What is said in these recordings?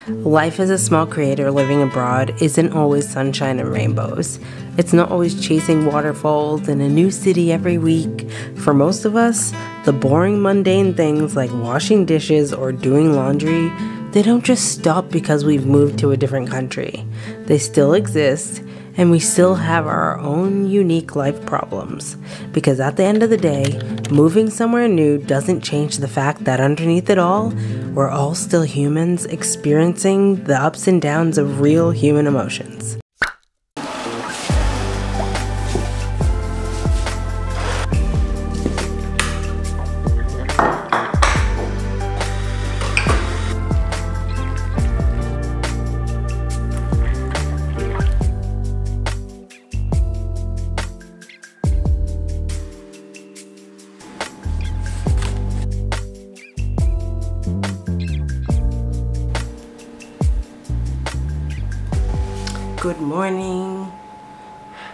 Life as a small creator living abroad isn't always sunshine and rainbows. It's not always chasing waterfalls in a new city every week. For most of us, the boring, mundane things like washing dishes or doing laundry, they don't just stop because we've moved to a different country. They still exist, and we still have our own unique life problems. Because at the end of the day, moving somewhere new doesn't change the fact that underneath it all, we're all still humans experiencing the ups and downs of real human emotions. Good morning.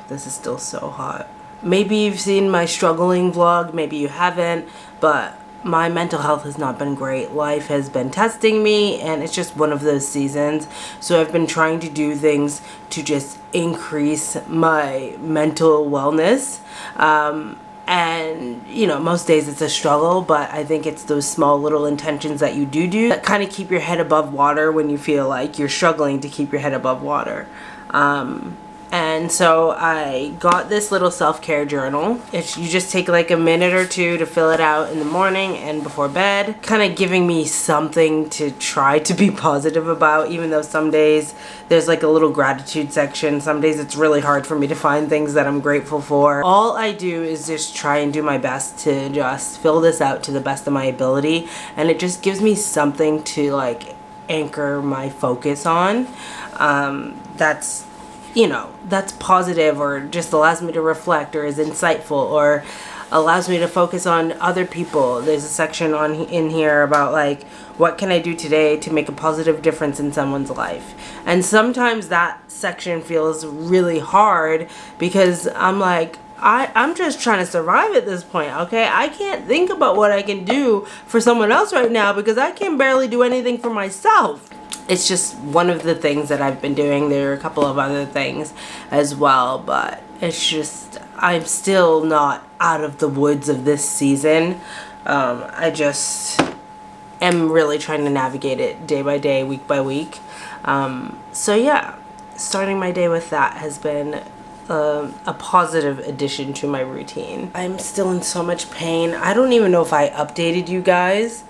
This is still so hot. Maybe you've seen my struggling vlog, maybe you haven't, but my mental health has not been great. Life has been testing me, and it's just one of those seasons. So I've been trying to do things to just increase my mental wellness. And you know, most days it's a struggle, but I think it's those small little intentions that you do that kind of keep your head above water when you feel like you're struggling to keep your head above water. And so I got this little self-care journal. You just take like a minute or two to fill it out in the morning and before bed, kind of giving me something to try to be positive about, even though some days there's like a little gratitude section. Some days it's really hard for me to find things that I'm grateful for. All I do is just try and do my best to just fill this out to the best of my ability, and it just gives me something to like anchor my focus on. That's, you know, that's positive, or just allows me to reflect, or is insightful, or allows me to focus on other people. There's a section in here about like, what can I do today to make a positive difference in someone's life? And sometimes that section feels really hard because I'm like, I'm just trying to survive at this point, okay? I can't think about what I can do for someone else right now because I can barely do anything for myself. It's just one of the things that I've been doing. There are a couple of other things as well, but it's just, I'm still not out of the woods of this season. I just am really trying to navigate it day by day, week by week. So yeah, starting my day with that has been a positive addition to my routine. I'm still in so much pain. I don't even know if I updated you guys.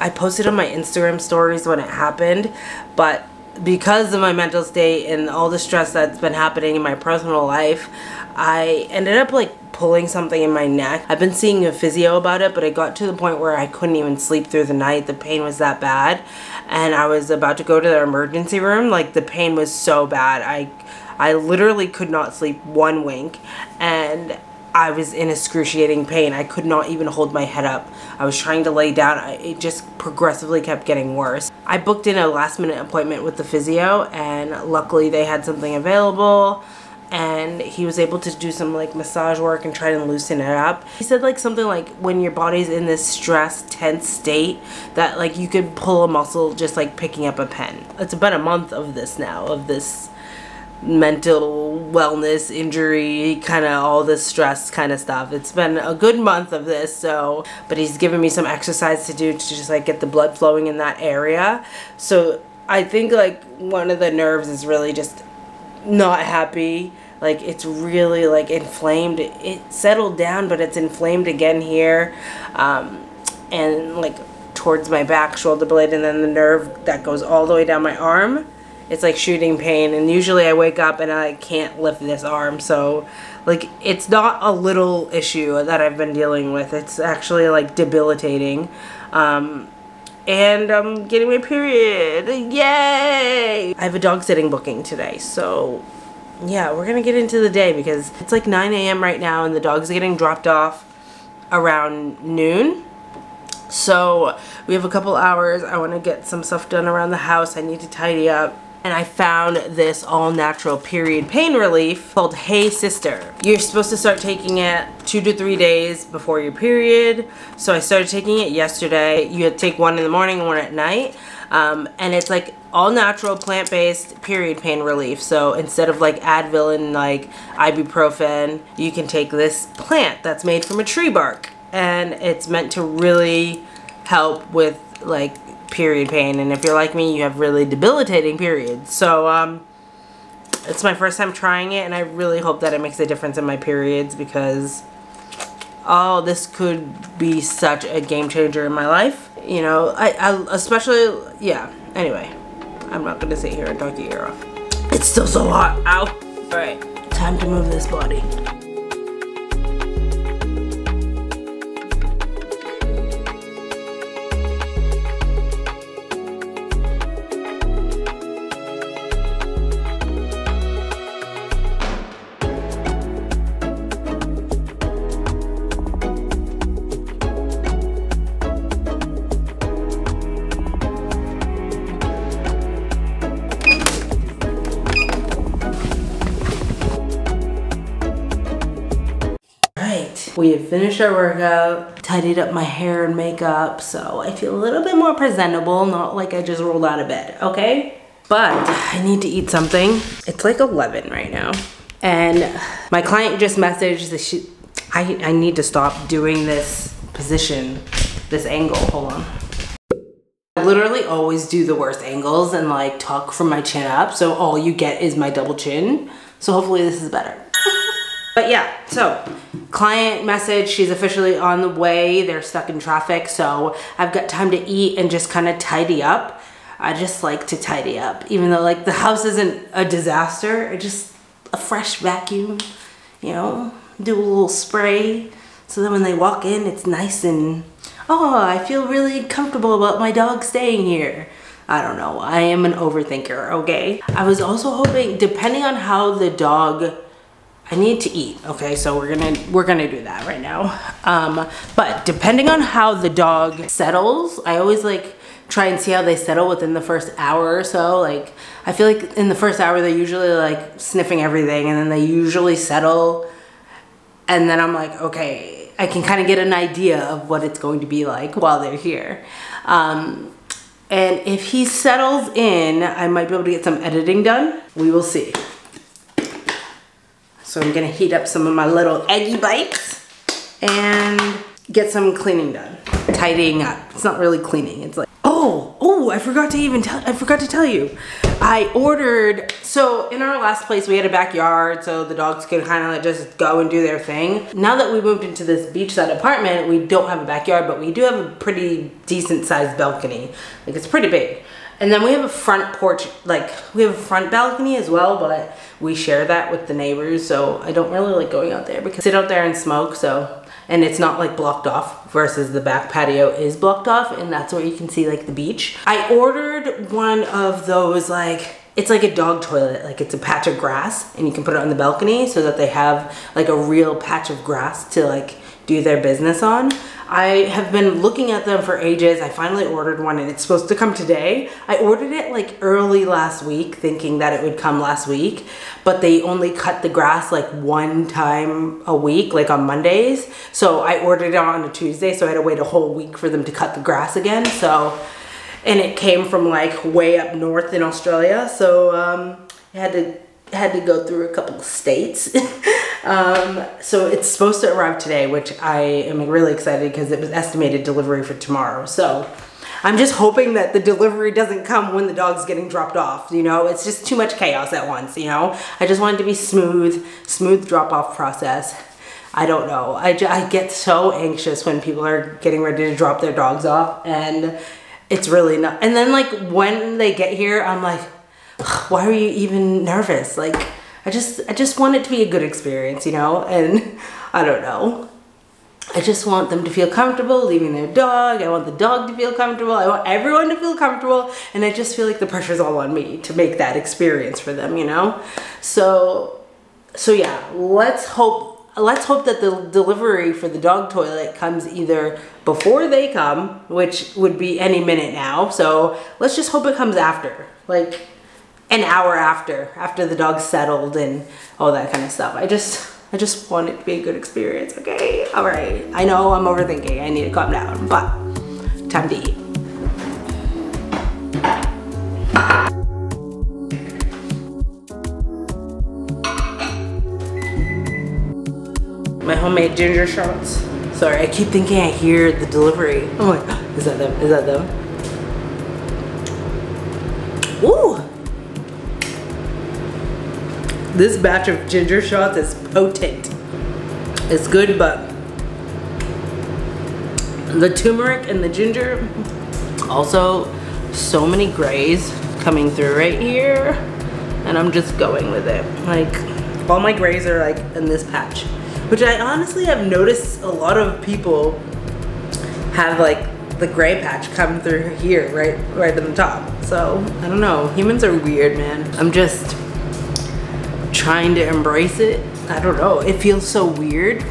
I posted on my Instagram stories when it happened, but because of my mental state and all the stress that's been happening in my personal life, I ended up like pulling something in my neck. I've been seeing a physio about it, but it got to the point where I couldn't even sleep through the night. The pain was that bad, and I was about to go to the emergency room. Like, the pain was so bad. I literally could not sleep one wink, and I was in excruciating pain. I could not even hold my head up. I was trying to lay down. It just progressively kept getting worse. I booked in a last minute appointment with the physio, and luckily they had something available, and he was able to do some like massage work and try to loosen it up. He said like something like when your body's in this stressed, tense state that like you could pull a muscle just like picking up a pen. It's about a month of this now, of this mental wellness, injury, kind of all this stress kind of stuff. It's been a good month of this, so, but he's given me some exercise to do to just like get the blood flowing in that area. So I think like one of the nerves is really just not happy. Like, it's really like inflamed. It settled down, but it's inflamed again here, and like towards my back shoulder blade, and then the nerve that goes all the way down my arm. It's like shooting pain, and usually I wake up and I can't lift this arm. So like, it's not a little issue that I've been dealing with. It's actually like debilitating. And I'm getting my period. Yay! I have a dog sitting booking today, so yeah, we're gonna get into the day because it's like 9 a.m. right now, and the dogs are getting dropped off around noon. So we have a couple hours. I want to get some stuff done around the house. I need to tidy up. And I found this all-natural period pain relief called Hey Sister. You're supposed to start taking it 2 to 3 days before your period. So I started taking it yesterday. You had to take one in the morning and one at night. And it's like all natural, plant-based period pain relief. So instead of like Advil and like ibuprofen, you can take this plant that's made from a tree bark, and it's meant to really help with like period pain. And if you're like me, you have really debilitating periods. So it's my first time trying it, and I really hope that it makes a difference in my periods, because oh, this could be such a game changer in my life. You know, I especially, yeah, anyway, I'm not gonna sit here and talk your ear off. It's still so hot, ow. All right, time to move this body. We have finished our workout, tidied up my hair and makeup, so I feel a little bit more presentable, not like I just rolled out of bed, okay? But I need to eat something. It's like 11 right now. And my client just messaged that I need to stop doing this position, this angle, hold on. I literally always do the worst angles and like talk from my chin up, so all you get is my double chin. So hopefully this is better. But yeah, so client message, she's officially on the way. They're stuck in traffic, so I've got time to eat and just kind of tidy up. I just like to tidy up, even though like the house isn't a disaster. Just a fresh vacuum, you know, do a little spray, so that when they walk in, it's nice and, oh, I feel really comfortable about my dog staying here. I don't know, I am an overthinker, okay? I was also hoping, depending on how the dog, I need to eat, okay? So we're gonna do that right now. But depending on how the dog settles, I always like try and see how they settle within the first hour or so. Like, I feel like in the first hour, they're usually like sniffing everything, and then they usually settle. And then I'm like, okay, I can kind of get an idea of what it's going to be like while they're here. And if he settles in, I might be able to get some editing done. We will see. So I'm gonna heat up some of my little eggy bites and get some cleaning done. Tidying up. It's not really cleaning, it's like, oh, I forgot to tell you. I ordered, so in our last place we had a backyard so the dogs could kind of like just go and do their thing. Now that we moved into this beachside apartment, we don't have a backyard, but we do have a pretty decent sized balcony. Like, it's pretty big. And then we have a front porch, like we have a front balcony as well, but we share that with the neighbors, so I don't really like going out there because I sit out there and smoke, so, and it's not like blocked off versus the back patio is blocked off, and that's where you can see like the beach. I ordered one of those, like, it's like a dog toilet, like it's a patch of grass and you can put it on the balcony so that they have like a real patch of grass to like do their business on. I have been looking at them for ages. I finally ordered one and it's supposed to come today. I ordered it like early last week thinking that it would come last week, but they only cut the grass like one time a week, like on Mondays. So I ordered it on a Tuesday, so I had to wait a whole week for them to cut the grass again. So, and it came from like way up north in Australia. So it had to go through a couple of states. So it's supposed to arrive today, which I am really excited because it was estimated delivery for tomorrow. So I'm just hoping that the delivery doesn't come when the dog's getting dropped off, you know? It's just too much chaos at once, you know? I just want it to be smooth drop-off process. I don't know. I get so anxious when people are getting ready to drop their dogs off, and it's really not. And then like when they get here, I'm like, why are you even nervous? Like, I just want it to be a good experience, you know? And I don't know. I just want them to feel comfortable leaving their dog. I want the dog to feel comfortable. I want everyone to feel comfortable. And I just feel like the pressure's all on me to make that experience for them, you know? So yeah, let's hope that the delivery for the dog toilet comes either before they come, which would be any minute now. So let's just hope it comes after, like an hour after the dog's settled and all that kind of stuff. I just want it to be a good experience, okay? All right, I know I'm overthinking. I need to calm down, but time to eat. homemade ginger shots. Sorry, I keep thinking I hear the delivery. I'm like, is that them? Is that them? Ooh! This batch of ginger shots is potent. It's good, but the turmeric and the ginger, also so many grays coming through right here, and I'm just going with it. Like, all my grays are like in this patch, which I honestly have noticed a lot of people have like the gray patch come through here, right at the top. So I don't know, humans are weird, man. I'm just trying to embrace it. I don't know, it feels so weird.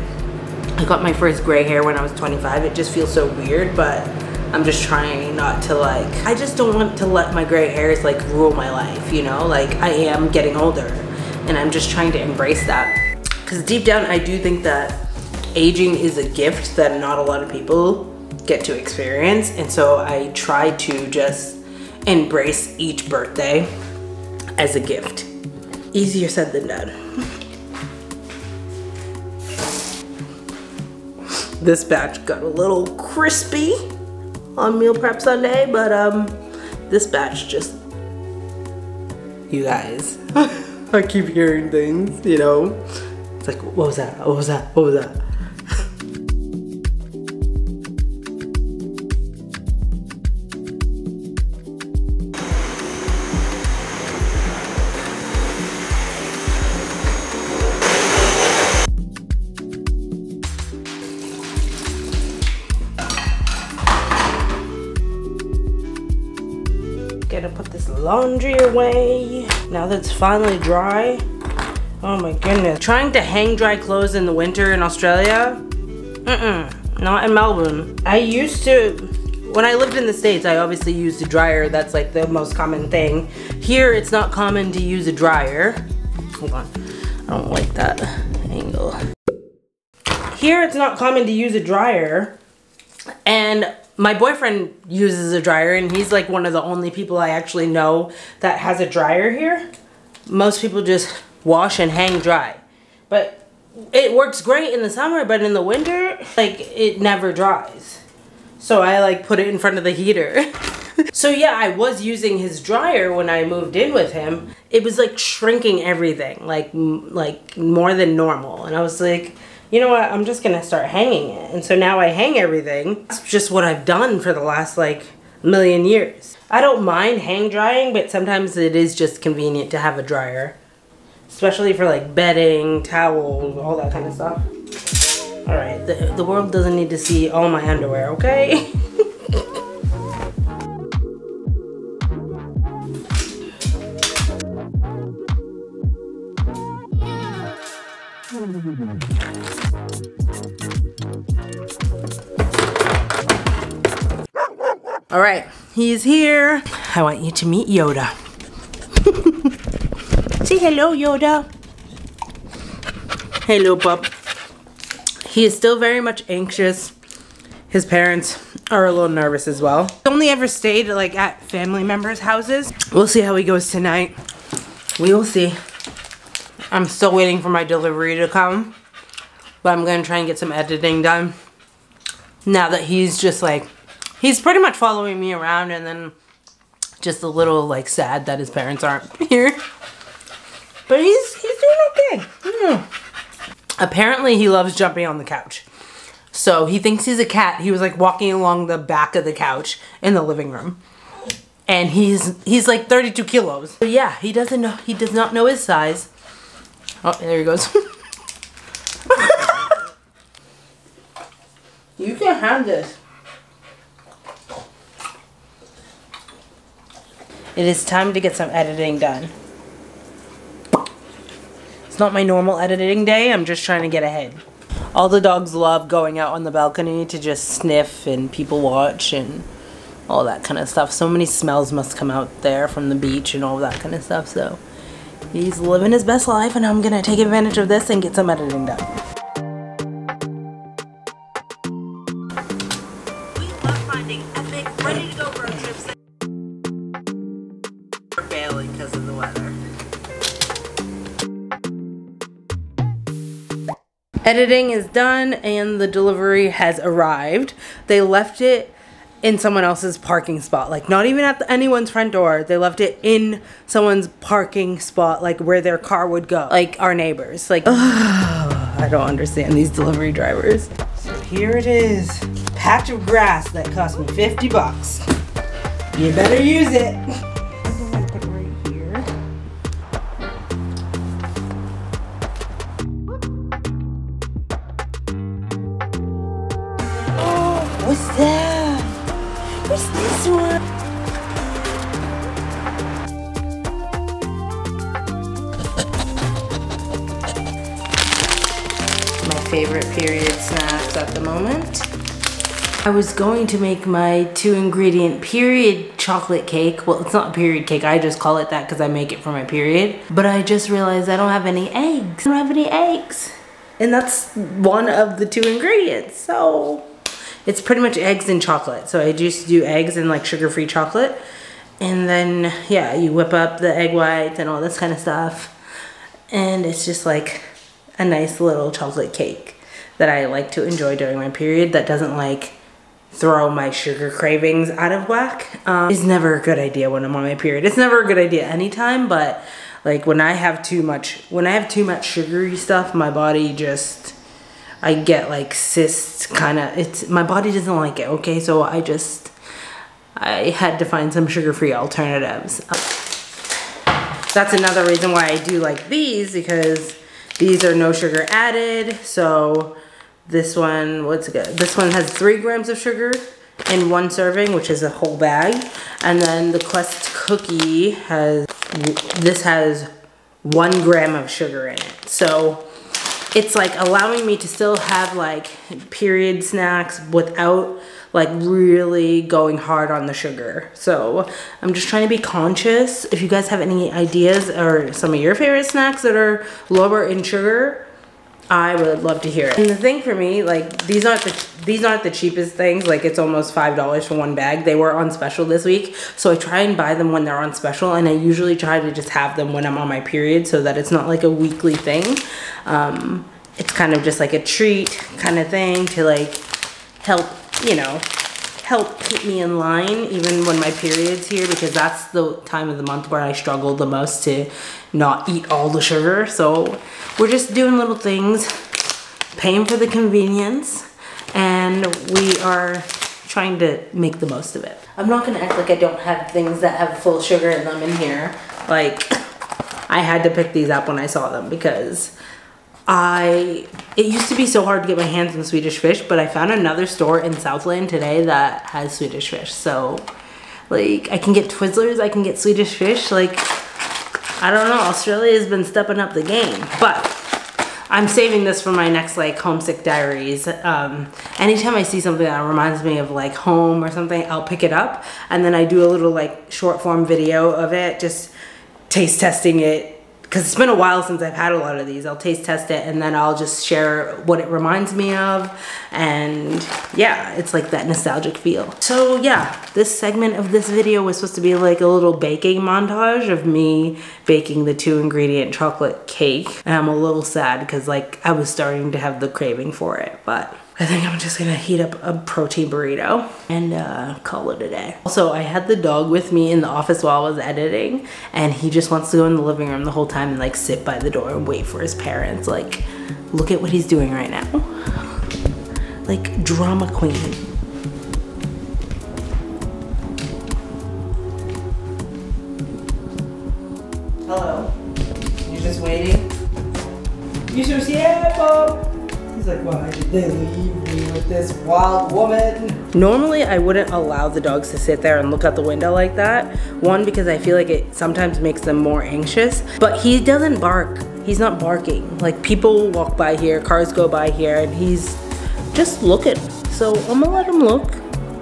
I got my first gray hair when I was 25. It just feels so weird, but I'm just trying not to like, I just don't want to let my gray hairs like rule my life, you know? Like, I am getting older and I'm just trying to embrace that. Because deep down, I do think that aging is a gift that not a lot of people get to experience. And so I try to just embrace each birthday as a gift. Easier said than done. This batch got a little crispy on Meal Prep Sunday, but this batch just, you guys, I keep hearing things, you know? It's like, what was that? What was that? What was that? Gotta put this laundry away now that it's finally dry. Oh my goodness. Trying to hang dry clothes in the winter in Australia? Not in Melbourne. I used to, when I lived in the States, I obviously used a dryer. That's like the most common thing. Here, it's not common to use a dryer. Hold on, I don't like that angle. Here, it's not common to use a dryer, and my boyfriend uses a dryer, and he's like one of the only people I actually know that has a dryer here. Most people just wash and hang dry. But it works great in the summer, but in the winter, like, it never dries. So I like put it in front of the heater. So yeah, I was using his dryer when I moved in with him. It was like shrinking everything, like more than normal. And I was like, you know what, I'm just gonna start hanging it. And so now I hang everything. That's just what I've done for the last like million years. I don't mind hang drying, but sometimes it is just convenient to have a dryer. Especially for like bedding, towels, all that kind of stuff. All right, the world doesn't need to see all my underwear, okay? All right, he's here. I want you to meet Yoda. Say hello, Yoda. Hello, pup. He is still very much anxious. His parents are a little nervous as well. Only ever stayed like at family members' houses. We'll see how he goes tonight. We will see. I'm still waiting for my delivery to come, but I'm gonna try and get some editing done. Now that he's just like, he's pretty much following me around, and then just a little like sad that his parents aren't here. But he's doing okay. Apparently he loves jumping on the couch. So he thinks he's a cat. He was like walking along the back of the couch in the living room. And he's like 32 kilos. But yeah, he does not know his size. Oh, there he goes. You can have this. It is time to get some editing done. It's not my normal editing day, I'm just trying to get ahead. All the dogs love going out on the balcony to just sniff and people watch and all that kind of stuff. So many smells must come out there from the beach and all that kind of stuff. So he's living his best life, and I'm gonna take advantage of this and get some editing done. We love finding epic, ready to go road trips. We're failing because of the weather. Editing is done and the delivery has arrived. They left it in someone else's parking spot, like not even at anyone's front door. They left it in someone's parking spot, like where their car would go, like our neighbors. Like, I don't understand these delivery drivers. So here it is, patch of grass that cost me 50 bucks. You better use it. I'm gonna put it right here. Oh, what's that? What's this one? My favorite period snacks at the moment. I was going to make my 2-ingredient period chocolate cake. Well, it's not a period cake, I just call it that because I make it for my period. But I just realized I don't have any eggs. I don't have any eggs. And that's one of the 2 ingredients. So it's pretty much eggs and chocolate. So I just do eggs and like sugar-free chocolate. And then, yeah, you whip up the egg whites and all this kind of stuff. And it's just like a nice little chocolate cake that I like to enjoy during my period that doesn't like throw my sugar cravings out of whack. It's never a good idea when I'm on my period. It's never a good idea anytime, but like when I have too much sugary stuff, my body just, I get like cysts kind of, my body doesn't like it, okay? So I had to find some sugar-free alternatives. That's another reason why I do like these, because these are no sugar added. So this one, what's good? This one has 3 grams of sugar in 1 serving, which is a whole bag. And then the Quest cookie has 1 gram of sugar in it. So it's like allowing me to still have like period snacks without like really going hard on the sugar. So I'm just trying to be conscious. If you guys have any ideas or some of your favorite snacks that are lower in sugar, I would love to hear it. And the thing for me, like these aren't the cheapest things. Like it's almost $5 for 1 bag. They were on special this week, so I try and buy them when they're on special, and I usually try to just have them when I'm on my period so that it's not like a weekly thing. It's kind of just like a treat kind of thing to like help, you know, help keep me in line even when my period's here, because that's the time of the month where I struggle the most to not eat all the sugar. So we're just doing little things, paying for the convenience, and we are trying to make the most of it. I'm not gonna act like I don't have things that have full sugar in them in here. Like, I had to pick these up when I saw them because it used to be so hard to get my hands on Swedish fish, but I found another store in Southland today that has Swedish fish. So like I can get Twizzlers, I can get Swedish fish. Like, I don't know, Australia has been stepping up the game. But I'm saving this for my next like homesick diaries. Anytime I see something that reminds me of like home or something, I'll pick it up, and then I do a little like short form video of it, just taste testing it. Because it's been a while since I've had a lot of these. I'll taste test it and then I'll just share what it reminds me of. And yeah, it's like that nostalgic feel. So yeah, this segment of this video was supposed to be like a little baking montage of me baking the 2-ingredient chocolate cake. And I'm a little sad because like I was starting to have the craving for it, but I think I'm just gonna heat up a protein burrito and call it a day. Also, I had the dog with me in the office while I was editing, and he just wants to go in the living room the whole time and like sit by the door and wait for his parents. Like, look at what he's doing right now. Like, drama queen. Hello. You're just waiting? You so sad, He's like, why did they leave me with this wild woman? Normally, I wouldn't allow the dogs to sit there and look out the window like that. One, because I feel like it sometimes makes them more anxious. But he doesn't bark. He's not barking. Like, people walk by here, cars go by here, and he's just looking. So I'm gonna let him look.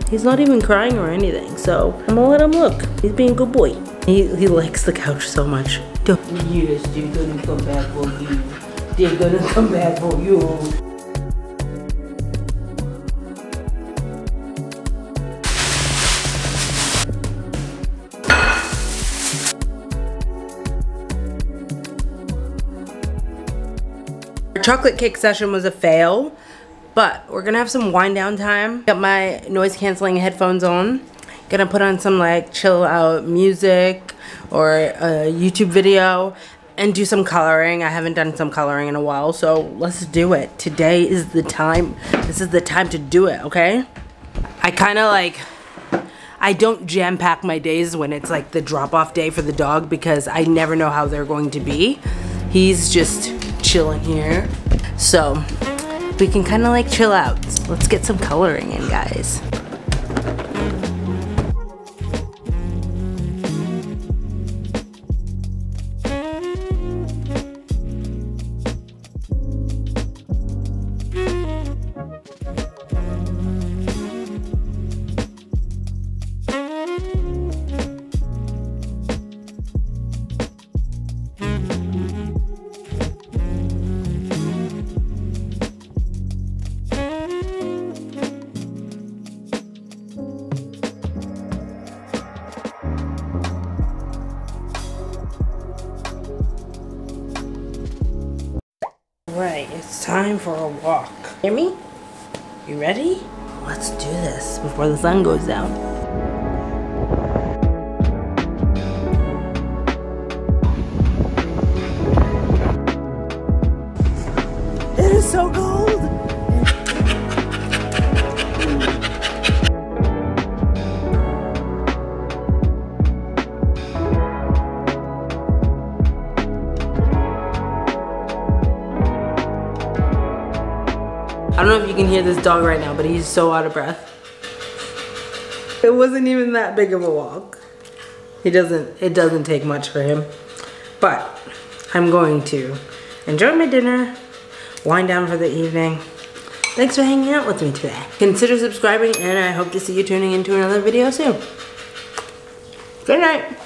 He's not even crying or anything. So I'm gonna let him look. He's being a good boy. He likes the couch so much. Yes, they're gonna come back for you. They're gonna come back for you. chocolate cake session was a fail, but we're gonna have some wind down time. Got my noise canceling headphones on. Gonna put on some like chill out music or a YouTube video and do some coloring. I haven't done some coloring in a while, so let's do it. Today is the time. This is the time to do it, okay? I kind of like, I don't jam pack my days when it's like the drop off day for the dog because I never know how they're going to be. He's just chilling here. So we can kind of like chill out. Let's get some coloring in, guys. Right, it's time for a walk. Hear me? You ready? Let's do this before the sun goes down. It is so cold! I don't know if you can hear this dog right now, but he's so out of breath. It wasn't even that big of a walk. It doesn't take much for him. But I'm going to enjoy my dinner, wind down for the evening. Thanks for hanging out with me today. Consider subscribing, and I hope to see you tuning into another video soon. Good night.